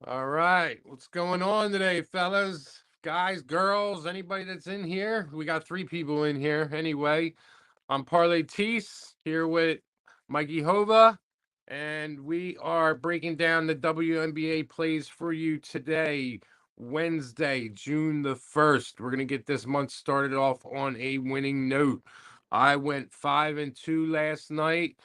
All right, what's going on today, fellas, guys, girls, anybody that's in here? We got three people in here anyway. I'm ParlayTeece here with Mikey Hova, and we are breaking down the WNBA plays for you today, Wednesday, June the 1st. We're gonna get this month started off on a winning note. I went 5-2 last night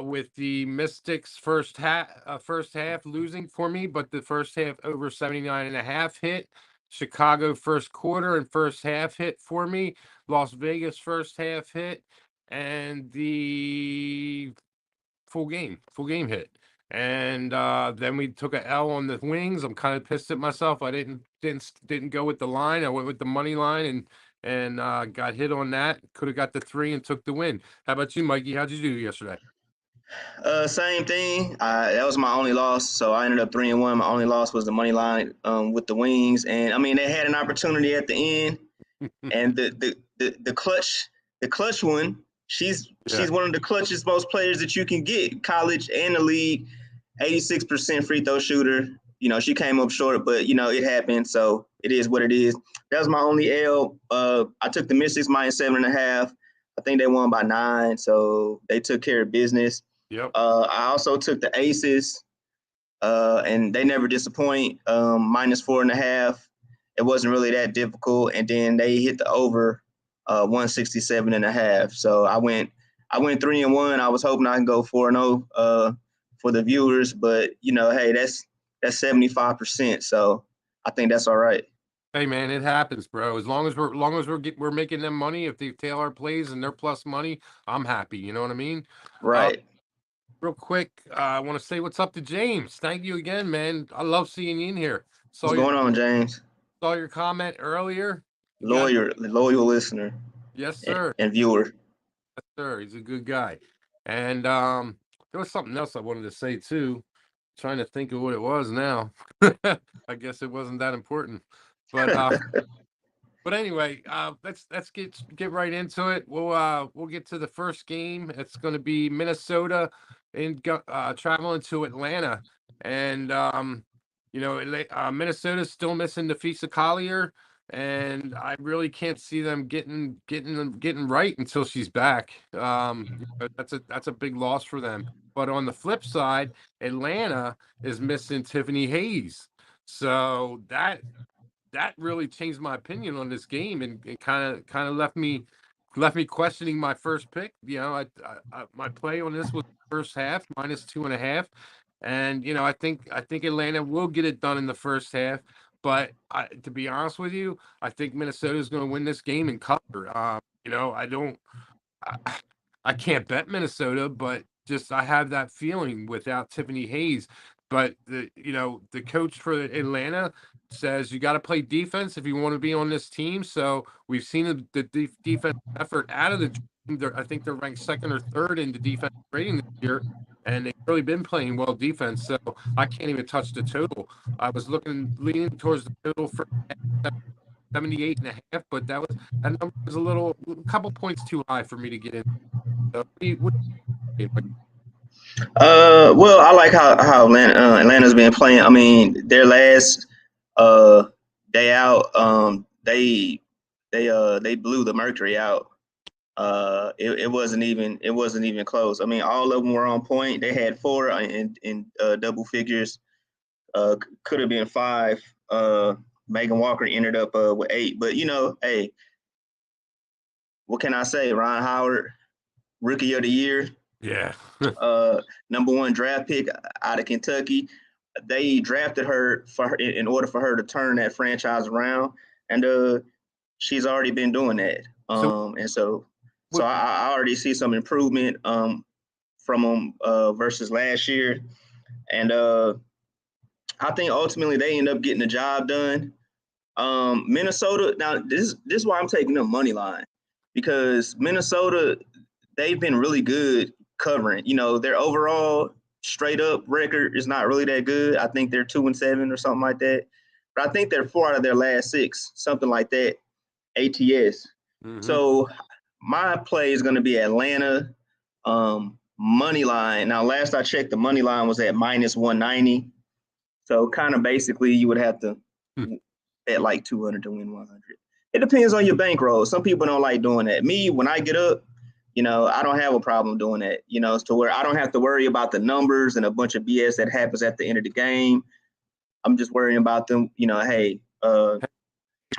with the Mystics first half losing for me, but the first half over 79.5 hit. Chicago first quarter and first half hit for me. Las Vegas first half hit, and the full game hit. And then we took a L on the wings. I'm kind of pissed at myself. I didn't go with the line. I went with the money line and got hit on that. Could have got the three and took the win. How about you, Mikey? How'd you do yesterday? Same thing. That was my only loss, so I ended up 3-1. My only loss was the money line with the wings, and I mean they had an opportunity at the end, and the clutch one. Yeah. She's one of the clutchest most players that you can get, college and the league. 86% free throw shooter. She came up short, but it happened, so it is what it is. That was my only L. I took the Mystics -7.5. I think they won by 9, so they took care of business. Yep. I also took the Aces, and they never disappoint. -4.5. It wasn't really that difficult, and then they hit the over 167.5. So I went 3-1. I was hoping I can go 4-0 for the viewers, but hey, that's 75%. So I think that's all right. Hey man, it happens, bro. As long as we're making them money, if they tail our plays and they're plus money, I'm happy. You know what I mean? Uh, Right. Real quick, I want to say what's up to James. Thank you again, man. I love seeing you in here. Saw What's your going on, James? saw your comment earlier. You got Loyal listener yes, and, sir. and viewer. Yes, sir. He's a good guy. And there was something else I wanted to say too. Trying to think of what it was now. I guess it wasn't that important. But anyway, let's get right into it. We'll get to the first game. It's going to be Minnesota traveling to Atlanta, and Minnesota's still missing Nafisa Collier, and I really can't see them getting right until she's back. That's a big loss for them. But on the flip side, Atlanta is missing Tiffany Hayes, so that really changed my opinion on this game and kind of left me questioning my first pick. My play on this was first half -2.5, and I think Atlanta will get it done in the first half. But to be honest with you, I think Minnesota is going to win this game and cover. I don't. I, I can't bet Minnesota, but just I have that feeling without Tiffany Hayes. But the coach for Atlanta says you got to play defense if you want to be on this team. So we've seen the defense effort out of the team. I think they're ranked second or third in the defense rating this year, and they've really been playing well defense. So I can't even touch the total. I was leaning towards the total for 78.5, but that number was a couple points too high for me to get in. So Well, I like how Atlanta's been playing. I mean, their last uh day out, they blew the Mercury out. It wasn't even close. I mean, all of them were on point. They had four in double figures. Could have been five. Megan Walker ended up with 8. But hey, what can I say? Ron Howard, Rookie of the Year, yeah. number 1 draft pick out of Kentucky. They drafted her in order for her to turn that franchise around, and she's already been doing that. So And so what? I already see some improvement from them versus last year, and I think ultimately they end up getting the job done. Minnesota. Now this is why I'm taking them money line, because Minnesota, they've been really good covering. Their overall straight up record is not really that good. I think they're 2-7 or something like that. But I think they're 4 out of their last 6, something like that. ATS. Hmm. So my play is going to be Atlanta money line. Now, last I checked, the money line was at -190. So kind of basically you would have to bet like 200 to win 100. It depends on your bankroll. Some people don't like doing that. Me, when I get up, I don't have a problem doing that, to where I don't have to worry about the numbers and a bunch of BS that happens at the end of the game. I'm just worrying about them, hey, whether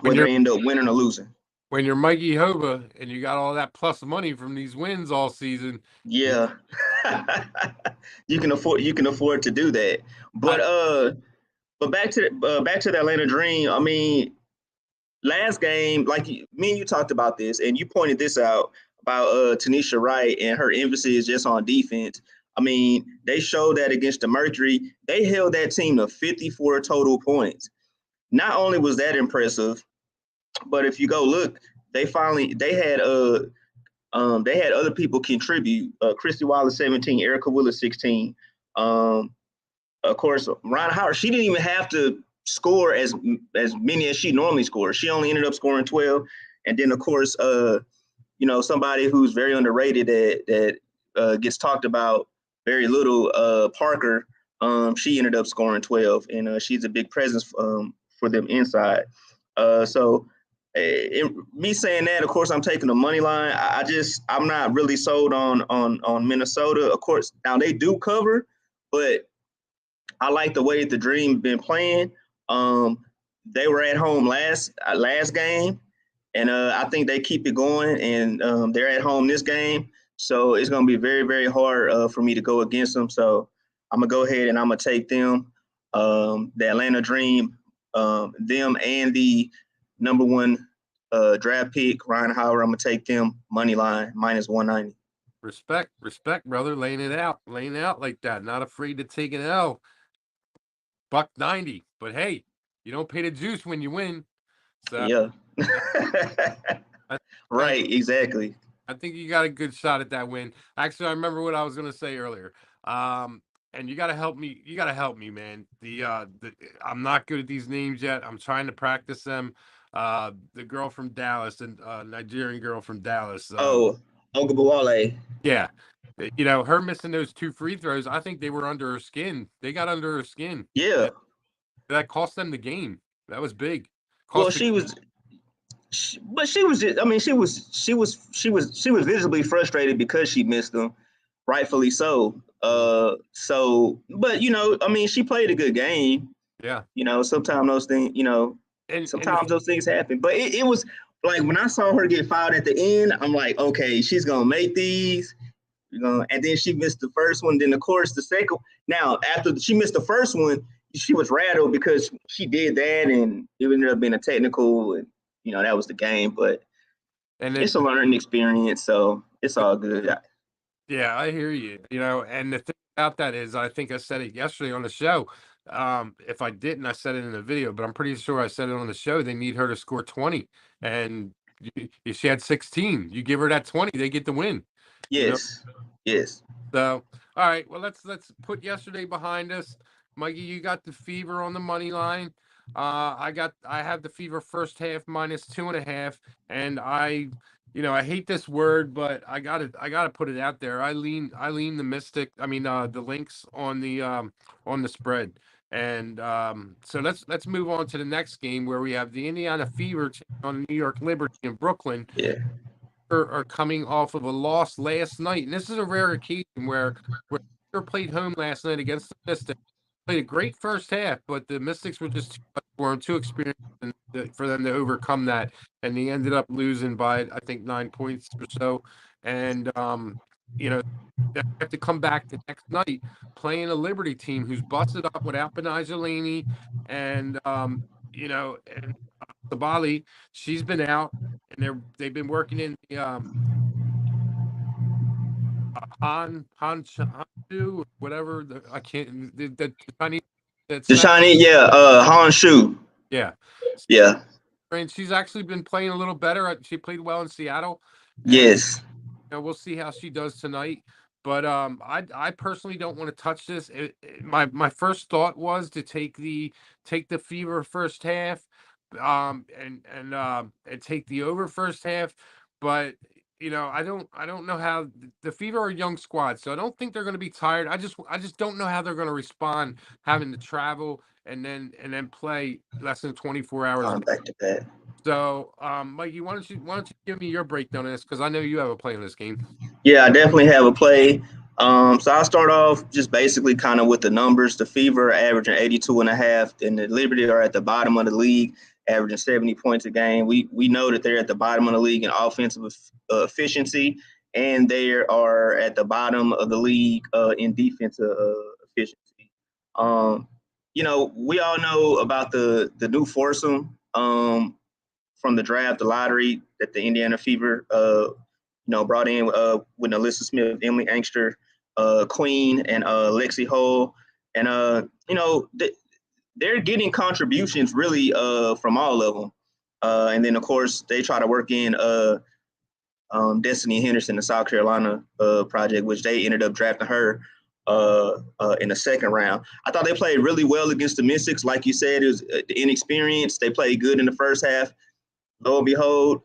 they end up winning or losing. When you're Mikey Hova and you got all that plus money from these wins all season. Yeah. you can afford to do that. But back to the Atlanta Dream. I mean, last game, like me and you talked about this, and you pointed this out about Tanisha Wright and her emphasis just on defense. I mean, they showed that against the Mercury. They held that team to 54 total points. Not only was that impressive, but if you go look, they had other people contribute. Christy Wallace 17, Erica Willis 16. Of course, Ron Howard. She didn't even have to score as many as she normally scores. She only ended up scoring 12. And then, of course, somebody who's very underrated that gets talked about very little, Parker. She ended up scoring 12, and she's a big presence for them inside. Me saying that, of course, I'm taking the money line. I'm not really sold on Minnesota. Of course, now they do cover, but I like the way the Dream been playing. They were at home last game, and I think they keep it going. And they're at home this game, so it's going to be very, very hard for me to go against them. So I'm gonna go ahead and I'm gonna take them, the Atlanta Dream, them and the number one draft pick, Ryan Howard. I'm gonna take them money line minus 190. Respect, brother. Laying it out like that. Not afraid to take an L. $1.90. But hey, you don't pay the juice when you win. So yeah. Right, exactly. I think you got a good shot at that win. Actually, I remember what I was gonna say earlier. And you gotta help me. You gotta help me, man. I'm not good at these names yet. I'm trying to practice them. The girl from Dallas, and Nigerian girl from Dallas. Ogubawale. Yeah. Her missing those 2 free throws, I think they were under her skin. They got under her skin. Yeah. That cost them the game. That was big. She was visibly frustrated because she missed them, rightfully so. But she played a good game. Yeah. Sometimes those things, those things happen. But it was like when I saw her get fouled at the end, I'm like, okay, she's gonna make these. And then she missed the first one. Then of course the second. Now after she missed the first one, she was rattled because she did that, and it ended up being a technical, and that was the game. But it's a learning experience, so it's all good. Yeah, I hear you. And the thing about that is, I think I said it yesterday on the show. If I didn't, I said it in the video, but I'm pretty sure I said it on the show. They need her to score 20, and if she had 16, you give her that 20, they get the win. Yes. Yes. So, all right. Well, let's put yesterday behind us. Mikey, you got the Fever on the money line. I have the Fever first half minus 2.5, and I hate this word, but I gotta put it out there. I lean the Mystic. I mean, the Lynx on the spread. And so let's move on to the next game, where we have the Indiana Fever on New York Liberty in Brooklyn. Yeah. Are coming off of a loss last night, and this is a rare occasion where they played home last night against the Mystics. Played a great first half, but the Mystics were just too experienced for them to overcome that, and they ended up losing by, I think, 9 points or so. And they have to come back the next night playing a Liberty team who's busted up without Benijah Laney, and and Sabali, she's been out, and they've been working in the Hanshu, whatever I can't the Chinese. The Chinese, Honshu. Yeah. Yeah. And she's actually been playing a little better. She played well in Seattle. Yes. We'll see how she does tonight. But I personally don't want to touch this. My first thought was to take the Fever first half, and take the over first half. But I don't know how the Fever are a young squad, so I don't think they're going to be tired. I just don't know how they're going to respond having to travel and then play less than 24 hours. Back to back. So, Mikey, why don't you give me your breakdown of this, because I know you have a play in this game. Yeah, I definitely have a play. So I'll start off just basically kind of with the numbers. The Fever are averaging 82.5, and the Liberty are at the bottom of the league, averaging 70 points a game. We know that they're at the bottom of the league in offensive efficiency, and they are at the bottom of the league in defensive efficiency. We all know about the new foursome from the draft, the lottery that the Indiana Fever brought in with Alyssa Smith, Emily Angster, Queen, and Lexi Hull. And, they're getting contributions really from all of them. And then, of course, they try to work in Destiny Henderson, the South Carolina project, which they ended up drafting her in the second round. I thought they played really well against the Mystics. Like you said, it was the inexperience. They played good in the first half. Lo and behold,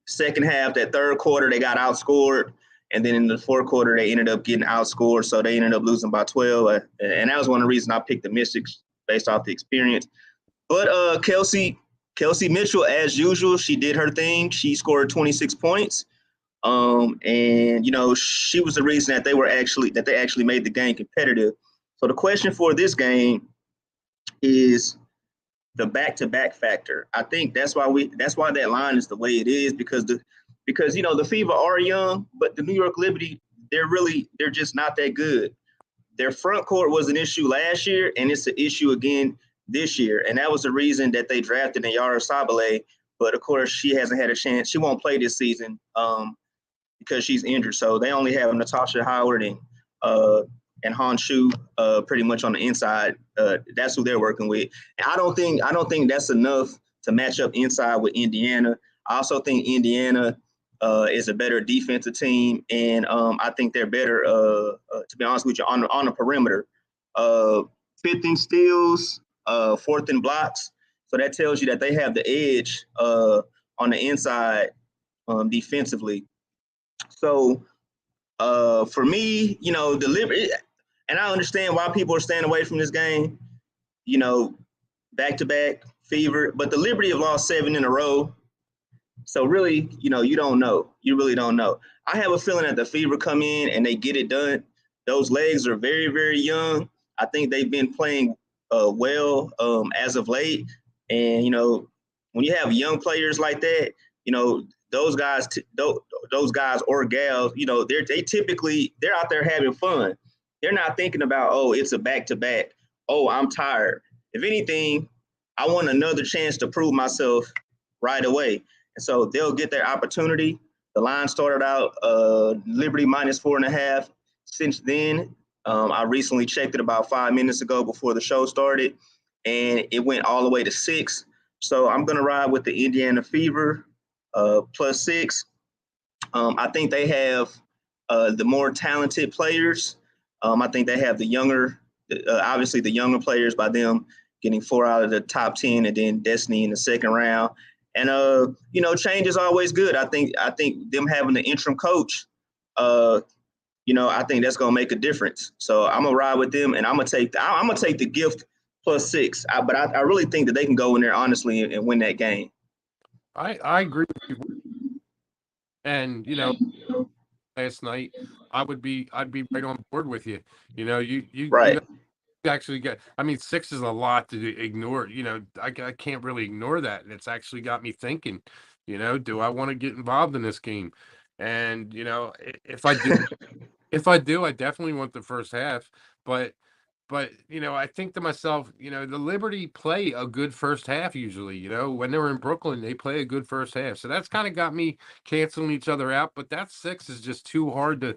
second half, that third quarter, they got outscored. And then in the fourth quarter, they ended up getting outscored. So they ended up losing by 12. And that was one of the reasons I picked the Mystics based off the experience. But Kelsey Mitchell, as usual, she did her thing. She scored 26 points. And she was the reason that they actually made the game competitive. So the question for this game is the back-to-back factor. I think that's why that line is the way it is, because the Fever are young, but the New York Liberty, they're just not that good. Their front court was an issue last year, and it's an issue again this year. And that was the reason that they drafted Nyara Sabale. But of course, she hasn't had a chance. She won't play this season because she's injured. So they only have Natasha Howard and Han Shu pretty much on the inside. That's who they're working with. And I don't think that's enough to match up inside with Indiana. I also think Indiana is a better defensive team, and I think they're better, to be honest with you, on the perimeter. Fifth in steals, fourth in blocks. So that tells you that they have the edge on the inside defensively. So for me, the Liberty, and I understand why people are staying away from this game, back-to-back Fever, but the Liberty have lost 7 in a row. So really, you don't know. You really don't know. I have a feeling that the Fever come in and they get it done. Those legs are very, very young. I think they've been playing well as of late. And, when you have young players like that, those guys or gals, they're out there having fun. They're not thinking about, oh, it's a back-to-back. Oh, I'm tired. If anything, I want another chance to prove myself right away. And so they'll get their opportunity. The line started out Liberty -4.5. Since then, I recently checked it about 5 minutes ago before the show started, and it went all the way to 6. So I'm going to ride with the Indiana Fever +6. I think they have the more talented players. I think they have the younger, obviously the younger players by them getting 4 out of the top 10, and then Destiny in the second round. And change is always good. I think them having the interim coach, I think that's gonna make a difference. So I'm gonna ride with them, and I'm gonna take the gift +6. But I really think that they can go in there honestly and win that game. I agree with you. And last night I'd be right on board with you. Right. Actually get, I mean, 6 is a lot to ignore. I can't really ignore that, and it's actually got me thinking, do I want to get involved in this game? And if I do, I definitely want the first half. But I think to myself, the Liberty play a good first half usually. When they're in Brooklyn, they play a good first half. So that's kind of got me canceling each other out. But that 6 is just too hard to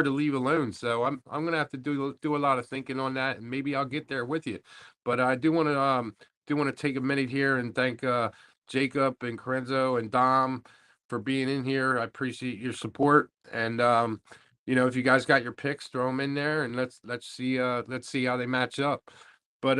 leave alone. So I'm gonna have to do a lot of thinking on that, and maybe I'll get there with you. But I do want to take a minute here and thank Jacob and Corenzo and Dom for being in here. I appreciate your support, and if you guys got your picks, throw them in there, and let's see how they match up. But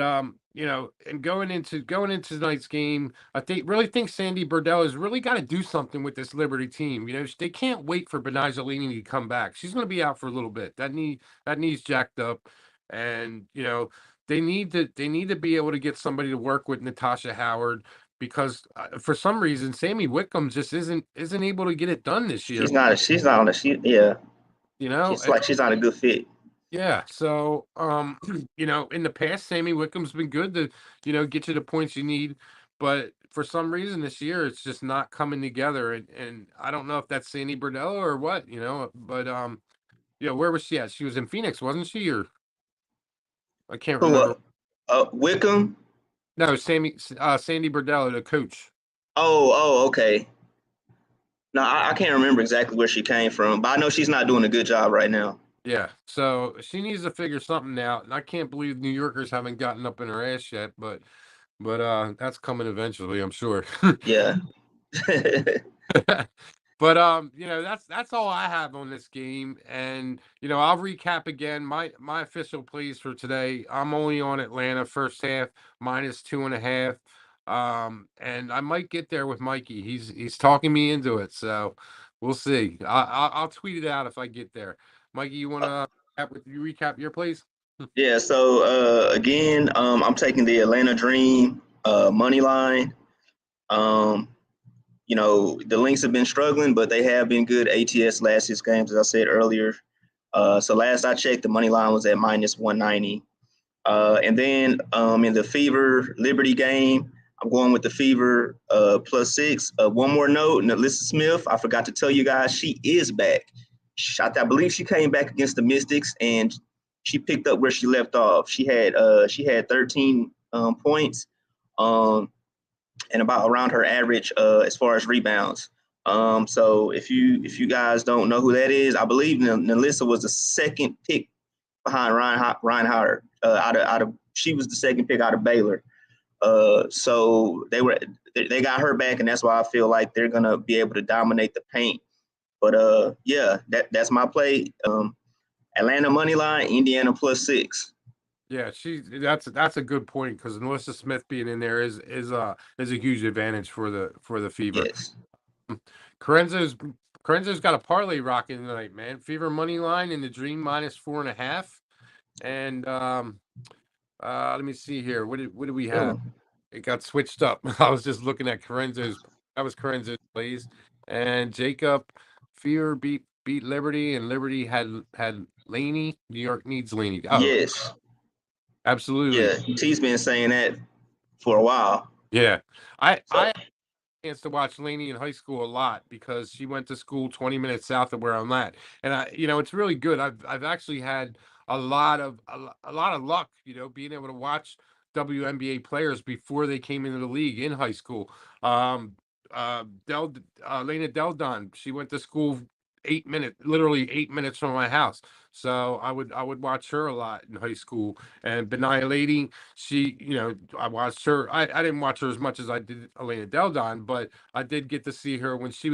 you know, and going into tonight's game, I really think Sandy Burdell has really got to do something with this Liberty team. You know, they can't wait for Benizalini to come back. She's going to be out for a little bit. That knee's jacked up, and you know they need to be able to get somebody to work with Natasha Howard because for some reason Sammy Wickham just isn't able to get it done this year. She's not on the she yeah. You know, She's like she's not a good fit. yeah, so you know, in the past, Sammy Wickham's been good to, you know, get you the points you need, but for some reason this year it's just not coming together, and I don't know if that's Sandy Burdell or what, you know, but yeah, where was she at? She was in Phoenix, wasn't she? Or I can't Who remember. Wickham? No, Sandy Burdell, the coach. Oh, okay. No, I can't remember exactly where she came from, but I know she's not doing a good job right now. Yeah, so she needs to figure something out, and I can't believe New Yorkers haven't gotten up in her ass yet, but that's coming eventually, I'm sure. Yeah. But you know, that's all I have on this game, and you know, I'll recap again my official plays for today. I'm only on Atlanta first half -2.5, and I might get there with Mikey. He's talking me into it, so we'll see. I'll tweet it out if I get there. Mikey, you want to recap your plays? Yeah, so again, I'm taking the Atlanta Dream money line. Um, you know, the Lynx have been struggling, but they have been good ATS last 6 games, as I said earlier. So last I checked, the money line was at -190. And then in the Fever Liberty game, I'm going with the Fever +6. One more note, Alyssa Smith, I forgot to tell you guys, she is back. I believe she came back against the Mystics and she picked up where she left off. She had 13 points and about around her average as far as rebounds. So if you guys don't know who that is, I believe Nalissa was the second pick behind Ryan Howard. Out of she was the second pick out of Baylor. So they got her back, and that's why I feel like they're gonna be able to dominate the paint. But yeah, that's my play. Atlanta money line, Indiana +6. Yeah, that's a good point because Melissa Smith being in there is a huge advantage for the Fever. Yes. Carenzo's Carenzo's got a parlay rocking tonight, man. Fever money line in the Dream -4.5, and let me see here. What do we have? Cool. It got switched up. I was just looking at Carenzo's. That was Carenzo's plays, and Jacob Fever beat Liberty, and Liberty had Laney. New York needs Laney. Oh, Yes. absolutely. Yeah. T's been saying that for a while. Yeah, I So had a chance to watch Lainey in high school a lot because she went to school 20 minutes south of where I'm at, and you know, it's really good. I've actually had a lot of luck, you know, being able to watch WNBA players before they came into the league in high school. Um, Lena Deldon, she went to school literally 8 minutes from my house. So I would watch her a lot in high school. And Benaya Lady, she, you know, I watched her. I didn't watch her as much as I did Elena Deldon, but I did get to see her when she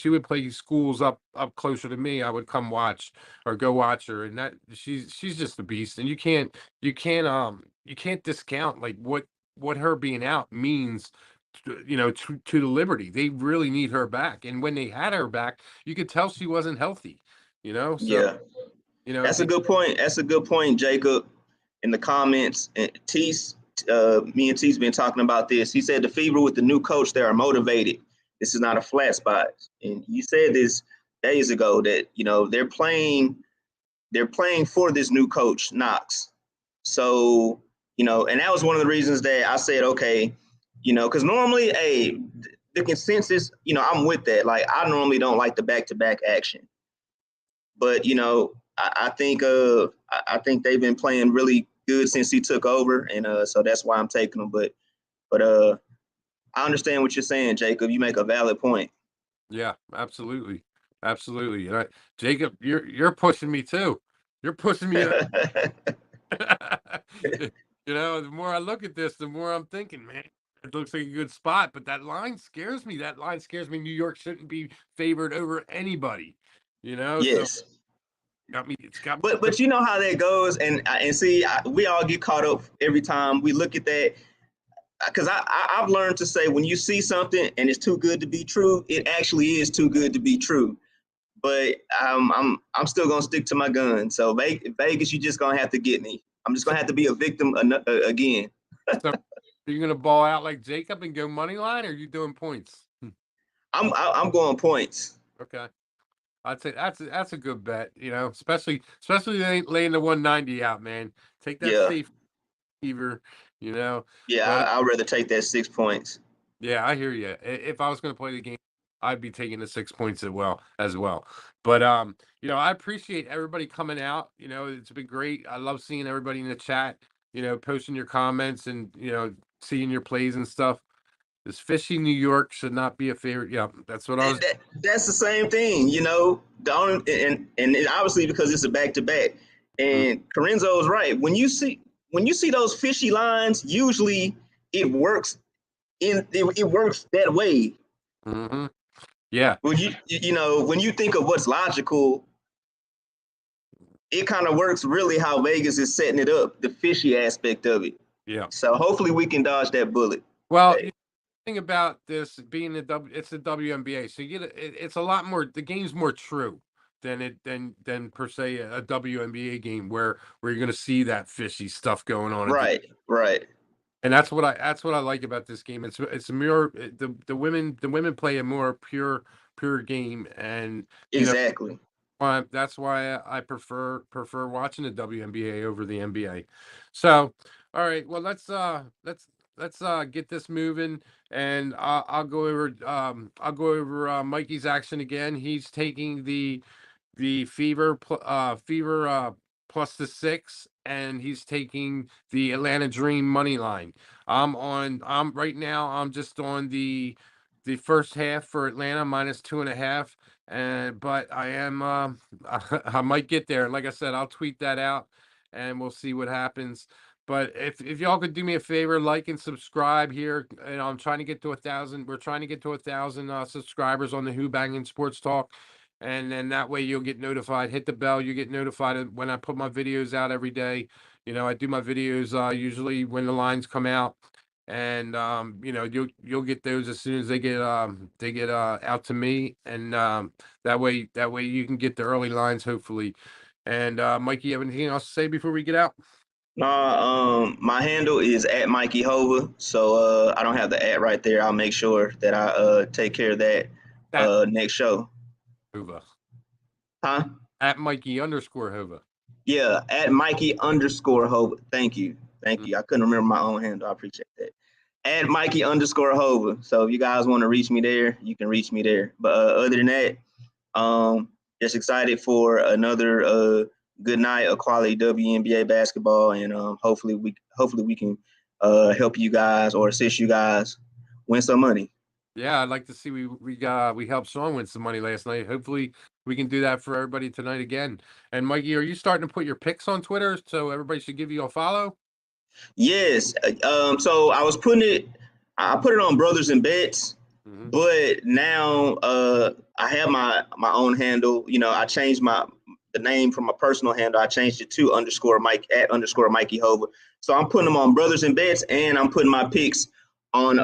would play schools up closer to me. I would come watch or go watch her, and that she's just a beast. And you can't discount like what her being out means. You know, to the Liberty, they really need her back, and when they had her back, you could tell she wasn't healthy. You know, so yeah, you know that's a they good point. That's a good point, Jacob. In the comments, and Teece, me and Teece been talking about this. He said the Fever with the new coach, they are motivated. This is not a flat spot. And you said this days ago that you know they're playing for this new coach, Knox. So, you know, and that was one of the reasons that I said, okay, you know, because normally, hey, the consensus, you know, I'm with that. Like, I normally don't like the back-to-back action, but you know, I think they've been playing really good since he took over, and so that's why I'm taking them. But I understand what you're saying, Jacob. You make a valid point. Yeah, absolutely. Absolutely. And Jacob, you're pushing me too. You're pushing me. You know, the more I look at this, the more I'm thinking, man, it looks like a good spot, but that line scares me. That line scares me. New York shouldn't be favored over anybody, you know? So Yes. It's got me. But you know how that goes, and see, we all get caught up every time we look at that. Because I've learned to say when you see something and it's too good to be true, it actually is too good to be true. But I'm still gonna stick to my gun. So Vegas, you just gonna have to get me. I'm just gonna have to be a victim again. So are you gonna ball out like Jacob and go money line, or are you doing points? I'm going points. Okay. I'd say that's a good bet, especially laying the 190 out, man. Take that Yeah, safe fever, yeah. But I'd rather take that 6 points. yeah, I hear you. If I was going to play the game, I'd be taking the 6 points as well. But I appreciate everybody coming out. It's been great. I love seeing everybody in the chat. Posting your comments and seeing your plays and stuff. This fishy New York should not be a favorite. Yeah, that's what I was. That's the same thing, and obviously because it's a back to back. And Corinzo's right. When you see those fishy lines, usually it works it works that way. Mm-hmm. Yeah. When when you think of what's logical, it kind of works really how Vegas is setting it up, the fishy aspect of it. Yeah. So hopefully we can dodge that bullet. Well, the thing about this being it's the WNBA, so it's a lot more. The game's more true than per se a WNBA game where you're going to see that fishy stuff going on. Right. And that's what I like about this game. It's a more the women play a more pure game, and exactly. That's why I prefer watching the WNBA over the NBA. So, all right, well let's get this moving, and I'll go over Mikey's action again. He's taking the fever plus the 6, and he's taking the Atlanta Dream money line. I'm right now, I'm just on the first half for Atlanta -2.5, but I am I might get there. Like I said, I'll tweet that out and we'll see what happens. But if y'all could do me a favor, like and subscribe here. I'm trying to get to 1,000. We're trying to get to 1,000 subscribers on the Who-Bangin Sports Talk. And then that way you'll get notified. Hit the bell, you get notified when I put my videos out every day. I do my videos usually when the lines come out. And you'll get those as soon as they get out to me. And that way you can get the early lines, hopefully. And Mikey, you have anything else to say before we get out? My handle is at Mikey Hova, so I don't have the at right there. I'll make sure that I take care of that next show. Hova. Huh? At Mikey_Hova. Yeah, at Mikey_Hova. Thank you. I couldn't remember my own handle. I appreciate that. At Mikey_Hova. So if you guys want to reach me there, you can reach me there. But other than that, just excited for another good night of quality WNBA basketball, and hopefully we can help you guys or assist you guys win some money. Yeah, I'd like to see we helped Sean win some money last night. Hopefully we can do that for everybody tonight again. And Mikey, are you starting to put your picks on Twitter so everybody should give you a follow? Yes. So I put it on Brothers and Bets, but now I have my own handle. I changed the name from my personal handle. I changed it to _Mike at _Mikey Hova. So I'm putting them on Brothers and Bets, and I'm putting my picks on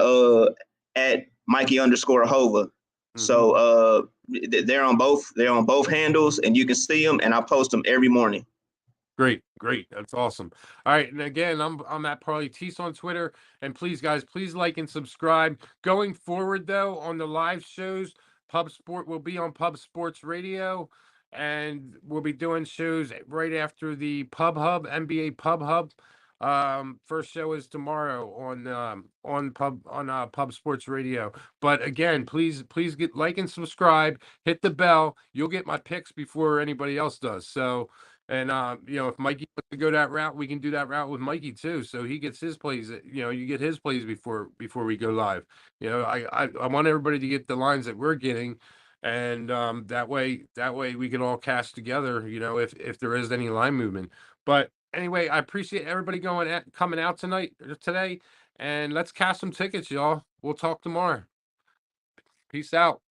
at Mikey_Hova. So they're on both handles, and you can see them, and I post them every morning. Great. That's awesome. All right, and again, I'm at ParlayTeece on Twitter, and please, guys, please like and subscribe. Going forward, though, on the live shows, Pub Sport will be on Pub Sports Radio, and we'll be doing shows right after the Pub Hub, NBA Pub Hub. First show is tomorrow on Pub Sports Radio. But again, please get like and subscribe, hit the bell. You'll get my picks before anybody else does. So, and if Mikey wants to go that route, we can do that route with Mikey too. So he gets his plays. You get his plays before we go live. I want everybody to get the lines that we're getting, and that way we can all cash together. If there is any line movement. But anyway, I appreciate everybody coming out today, and let's cash some tickets, y'all. We'll talk tomorrow. Peace out.